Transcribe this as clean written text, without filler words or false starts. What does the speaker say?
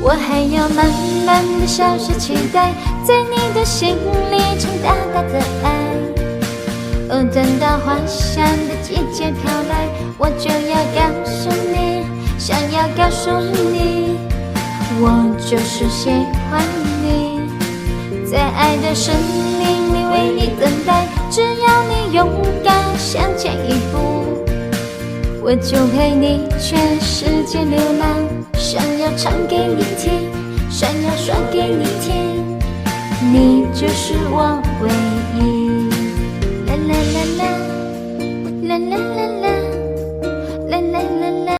我还有满满的小小期待，在你的心里种大大的爱。等到花香的季节飘来，我就要告诉你，想要告诉你，我就是喜欢你，在爱的森林里为你等待。只要你勇敢向前一步，我就陪你全世界流浪。想要唱给你听，想要说给你听，你就是我唯一。啦啦啦啦，啦啦啦啦。